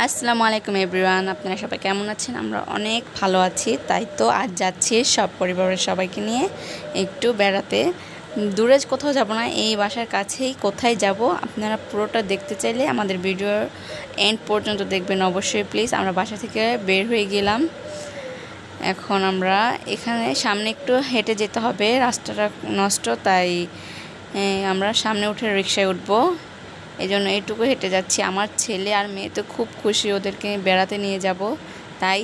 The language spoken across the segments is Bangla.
আসসালামু আলাইকুম এভরিওয়ান, আপনারা সবাই কেমন আছেন? আমরা অনেক ভালো আছি। তাই তো আজ যাচ্ছি সব পরিবারের সবাইকে নিয়ে একটু বেড়াতে। দূরে কোথাও যাব না, এই বাসার কাছেই কোথায় যাব আপনারা পুরোটা দেখতে চাইলে আমাদের ভিডিওর এন্ড পর্যন্ত দেখবেন অবশ্যই প্লিজ। আমরা বাসা থেকে বের হয়ে গেলাম। এখন আমরা এখানে সামনে একটু হেঁটে যেতে হবে, রাস্তাটা নষ্ট, তাই আমরা সামনে উঠে রিকশায় উঠবো। এই জন্য এইটুকু হেঁটে যাচ্ছি। আমার ছেলে আর মেয়ে তো খুব খুশি, ওদেরকে বেড়াতে নিয়ে যাব। তাই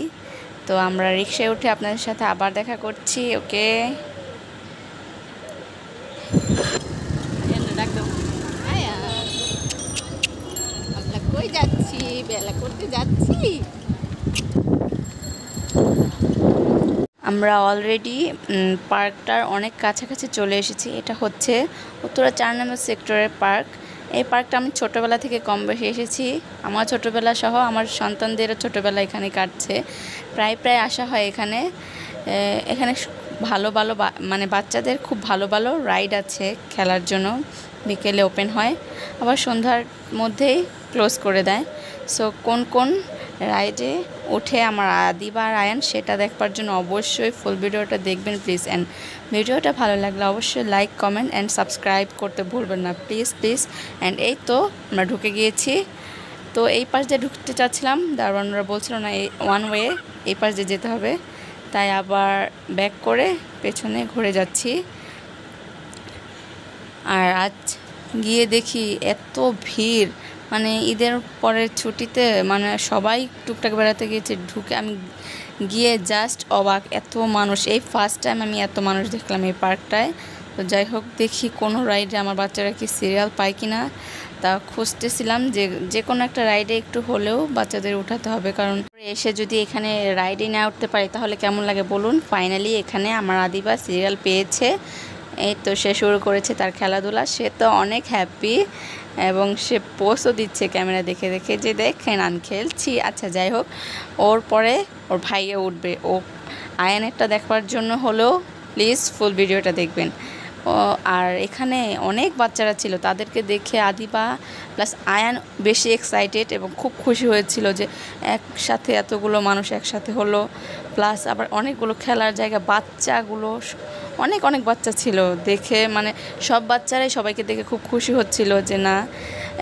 তো আমরা রিকশায় উঠে আপনাদের সাথে আবার দেখা করছি। ওকে, আমরা কই যাচ্ছি? বেলা করতে যাচ্ছি। আমরা অলরেডি পার্কটার অনেক কাছাকাছি চলে এসেছি। এটা হচ্ছে উত্তরা 4 নম্বর সেক্টরের পার্ক। এই পার্কটা আমি ছোটোবেলা থেকে কম বেশি এসেছি। আমার ছোটোবেলা সহ আমার সন্তানদেরও ছোটোবেলা এখানে কাটছে। প্রায় আসা হয় এখানে। এখানে ভালো ভালো মানে বাচ্চাদের খুব ভালো ভালো রাইড আছে খেলার জন্য। বিকেলে ওপেন হয়, আবার সন্ধ্যার মধ্যেই ক্লোজ করে দেয়। সো কোন রাইডে উঠে আমার আদিবা আর আয়ান সেটা দেখবার জন্য অবশ্যই ফুল ভিডিওটা দেখবেন প্লিজ। অ্যান্ড ভিডিওটা ভালো লাগলে অবশ্যই লাইক, কমেন্ট অ্যান্ড সাবস্ক্রাইব করতে ভুলবেন না প্লিজ। অ্যান্ড এই তো আমরা ঢুকে গিয়েছি। তো এই পাশ দিয়ে ঢুকতে চাচ্ছিলাম, দারোয়ানরা বলছিল না এই ওয়ান ওয়ে, এই পাশ দিয়ে যেতে হবে। তাই আবার ব্যাক করে পেছনে ঘুরে যাচ্ছি। আর আজ গিয়ে দেখি এত ভিড়, মানে ঈদের পরের ছুটিতে মানে সবাই টুকটাক বেড়াতে গিয়েছে। ঢুকে আমি গিয়ে জাস্ট অবাক, এত মানুষ। এই ফার্স্ট টাইম আমি এত মানুষ দেখলাম এই পার্কটায়। তো যাই হোক, দেখি কোনো রাইডে আমার বাচ্চারা কি সিরিয়াল পায় কি না তা খুঁজতেছিলাম। যে কোনো একটা রাইডে একটু হলেও বাচ্চাদের উঠাতে হবে, কারণ এসে যদি এখানে রাইডে না উঠতে পারি তাহলে কেমন লাগে বলুন। ফাইনালি এখানে আমার আদিবা সিরিয়াল পেয়েছে। এই তো সে শুরু করেছে তার খেলাধুলা। সে তো অনেক হ্যাপি এবং সে পোস্টও দিচ্ছে ক্যামেরা দেখে দেখে যে দেখেন আমি খেলছি। আচ্ছা যাই হোক, ওর পরে ওর ভাইয়ে উঠবে। ও আয়ানেরটা দেখবার জন্য হলেও প্লিজ ফুল ভিডিওটা দেখবেন। আর এখানে অনেক বাচ্চারা ছিল, তাদেরকে দেখে আদিবা প্লাস আয়ান বেশি এক্সাইটেড এবং খুব খুশি হয়েছিল যে একসাথে এতগুলো মানুষ একসাথে হলো। প্লাস আবার অনেকগুলো খেলার জায়গা, বাচ্চাগুলো অনেক বাচ্চা ছিল। দেখে মানে সব বাচ্চারাই সবাইকে দেখে খুব খুশি হচ্ছিল যে না,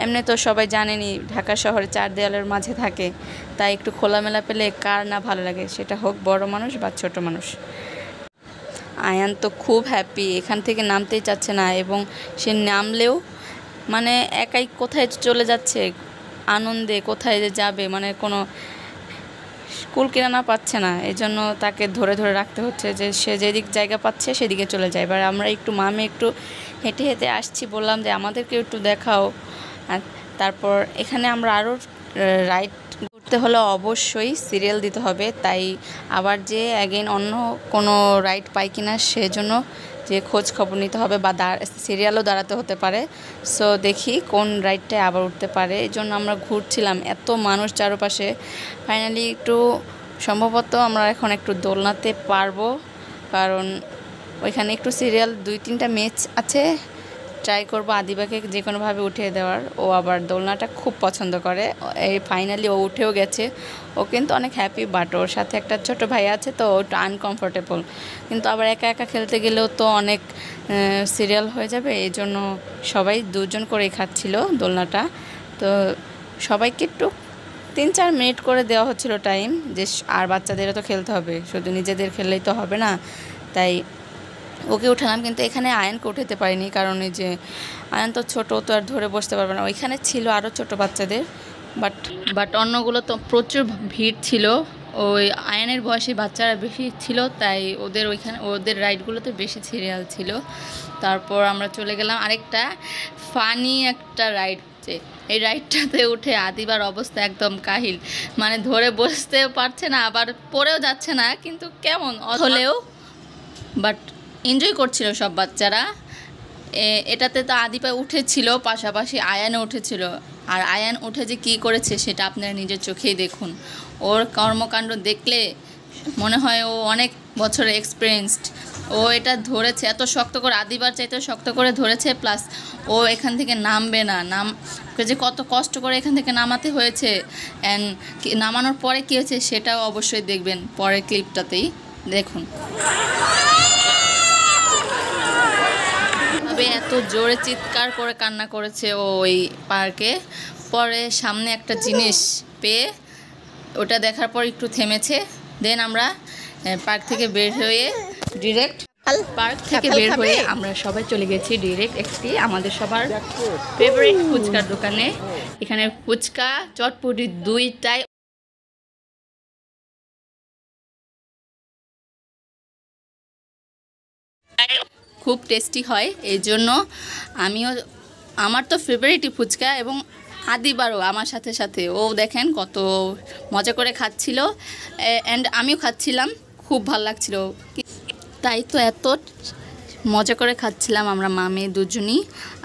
এমনি তো সবাই জানেনি ঢাকা শহরে 4 দেওয়ালের মাঝে থাকে, তাই একটু খোলামেলা পেলে কার না ভালো লাগে, সেটা হোক বড় মানুষ বা ছোট মানুষ। আয়ান তো খুব হ্যাপি, এখান থেকে নামতেই চাচ্ছে না, এবং সে নামলেও মানে একাই কোথায় চলে যাচ্ছে আনন্দে, কোথায় যে যাবে মানে কোনো কুল কিনারা পাচ্ছে না। এই জন্য তাকে ধরে রাখতে হচ্ছে যে সে যেদিক জায়গা পাচ্ছে সেদিকে চলে যায়। এবার আমরা একটু মামে একটু হেঁটে আসছি, বললাম যে আমাদেরকে একটু দেখাও। আর তারপর এখানে আমরা আরও রাইড ঘুরতে হলে অবশ্যই সিরিয়াল দিতে হবে, তাই আবার যে অ্যাগেন অন্য কোনো রাইড পাই কিনা সেজন্য যে খোঁজ খবর নিতে হবে, বা সিরিয়ালও দাঁড়াতে হতে পারে। সো দেখি কোন রাইডটায় আবার উঠতে পারে। এই জন্য আমরা ঘুরছিলাম, এত মানুষ চারপাশে। ফাইনালি একটু সম্ভবত আমরা এখন একটু দোলনাতে পারবো, কারণ ওইখানে একটু সিরিয়াল 2-3টা ম্যাচ আছে। ট্রাই করবো আদিবাকে যে কোনোভাবে উঠিয়ে দেওয়ার। ও আবার দোলনাটা খুব পছন্দ করে। এই ফাইনালি ও উঠেও গেছে। ও কিন্তু অনেক হ্যাপি, বাট ওর সাথে একটা ছোট ভাই আছে তো একটু আনকমফোর্টেবল। কিন্তু আবার একা খেলতে গেলেও তো অনেক সিরিয়াল হয়ে যাবে, এই জন্য সবাই 2জন করেই খাচ্ছিল দোলনাটা। তো সবাইকে একটু 3-4 মিনিট করে দেওয়া হচ্ছিল টাইম, যে আর বাচ্চাদেরও তো খেলতে হবে, শুধু নিজেদের খেললেই তো হবে না। তাই ওকে উঠালাম, কিন্তু এখানে আয়ানকে উঠাতে পারিনি, কারণ এই যে আয়ান তো ছোটো, তো আর ধরে বসতে পারবে না। ওইখানে ছিল আরও ছোট বাচ্চাদের, বাট অন্যগুলো তো প্রচুর ভিড় ছিল। ওই আয়ানের বয়সী বাচ্চারা বেশি ছিল, তাই ওদের রাইডগুলোতে বেশি সিরিয়াল ছিল। তারপর আমরা চলে গেলাম আরেকটা ফানি একটা রাইড। এই রাইডটাতে উঠে আদিবার অবস্থা একদম কাহিল, মানে ধরে বসতেও পারছে না, আবার পড়েও যাচ্ছে না, কিন্তু কেমন হলেও বাট এনজয় করছিল সব বাচ্চারা। এটাতে তো আদিবা উঠেছিল, পাশাপাশি আয়ানও উঠেছিল। আর আয়ান উঠে যে কী করেছে সেটা আপনারা নিজের চোখেই দেখুন। ওর কর্মকাণ্ড দেখলে মনে হয় ও অনেক বছরের এক্সপিরিয়েন্সড। ও ও এটা ধরেছে এত শক্ত করে, আদিবার চাইতে শক্ত করে ধরেছে, প্লাস ও এখান থেকে নামবে না, যে কত কষ্ট করে এখান থেকে নামাতে হয়েছে, অ্যান্ড নামানোর পরে কী হয়েছে সেটাও অবশ্যই দেখবেন পরের ক্লিপটাতেই দেখুন। তবে এত জোরে চিৎকার করে কান্না করেছে ও ওই পার্কে। পরে সামনে একটা জিনিস পেয়ে ওটা দেখার পর একটু থেমেছে। দেন আমরা পার্ক থেকে বের হয়ে আমরা সবাই চলে গেছি ডিরেক্ট একটি আমাদের সবার ফেভারিট ফুচকার দোকানে। এখানে ফুচকা চটপটি দুইটাই খুব টেস্টি হয়, এই জন্য আমার তো ফেভারিটই ফুচকা, এবং আদিবারও আমার সাথে সাথে ও দেখেন কত মজা করে খাচ্ছিল, অ্যান্ড আমিও খাচ্ছিলাম, খুব ভালো লাগছিল। তাই তো এত মজা করে খাচ্ছিলাম আমরা মামে দুজনই।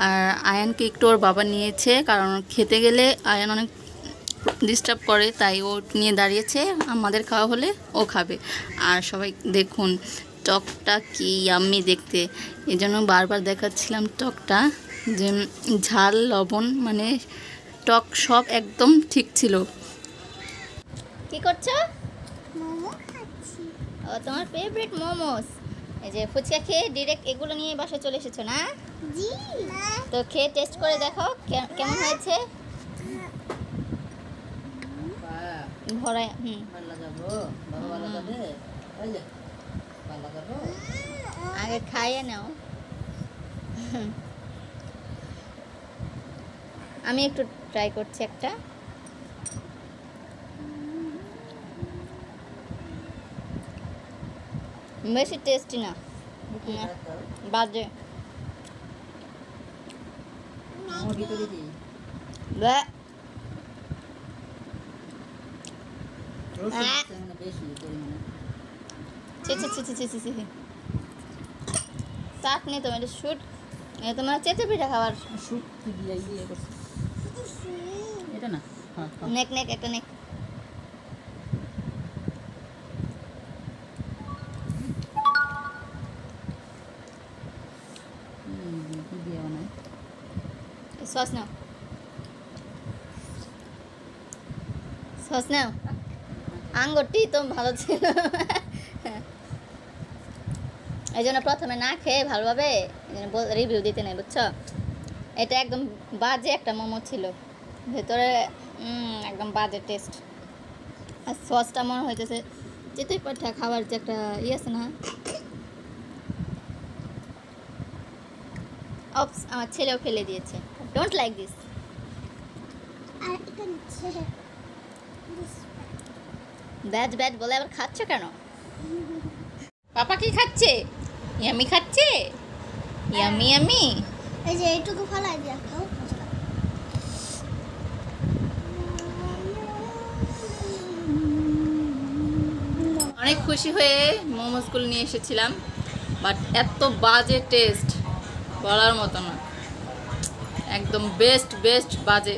আর আয়ানকে একটু ওর বাবা নিয়েছে, কারণ খেতে গেলে আয়ান অনেক ডিস্টার্ব করে, তাই ও নিয়ে দাঁড়িয়েছে, আমাদের খাওয়া হলে ও খাবে। আর সবাই দেখুন টকটা কি ইয়াম্মি দেখতে, এই জন্য বারবার দেখাচ্ছিলাম টকটা, যে ঝাল লবণ মানে টক সব একদম ঠিক ছিল। কি করছো? মোমো খাচ্ছি। ও তোমার ফেভারিট মোমোস। এই যে ফুচকা খেয়ে ডিরেক্ট এগুলো নিয়ে বাসায় চলে এসেছো না? জি। তো খেয়ে টেস্ট করে দেখো কেমন হয়েছে। ভরা আগে খাইয়ে নাও। আমি একটু ট্রাই করছি একটা। বেশি টেস্টি না, বাজে। চাট নেই তোমার শুট, তোমার চেঁচে পিঠা খাবার এটা না, নেক নেক একটা নেক। সস নাও, সস নাও। আঙ্গুরটি তো ভালো ছিল, এই জন্য প্রথমে না খেয়ে ভালোভাবে রিভিউ দিতে নেই, বুঝছো। এটা একদম বাজে একটা মোমো ছিল, ভেতরে একদম বাজে টেস্ট। আর সসটা মনে হইতেছে চিতই পাঠা খাবার যে একটা আছে না। অপস, আমার ছেলেও ফেলে দিয়েছে। Don't like this. Bad bad বলে আবার খাচ্ছ কেন? পাপা কি খাচ্ছে? ইয়ামি খাচ্ছে, ইয়ামি ইয়ামি। এই যে এইটুকু ফলাই দিয়া খাও। অনেক খুশি হয়ে মোমোসগুলো নিয়ে এসেছিলাম, বাট এত বাজে টেস্ট বলার মতো না, একদম বেস্ট বাজে।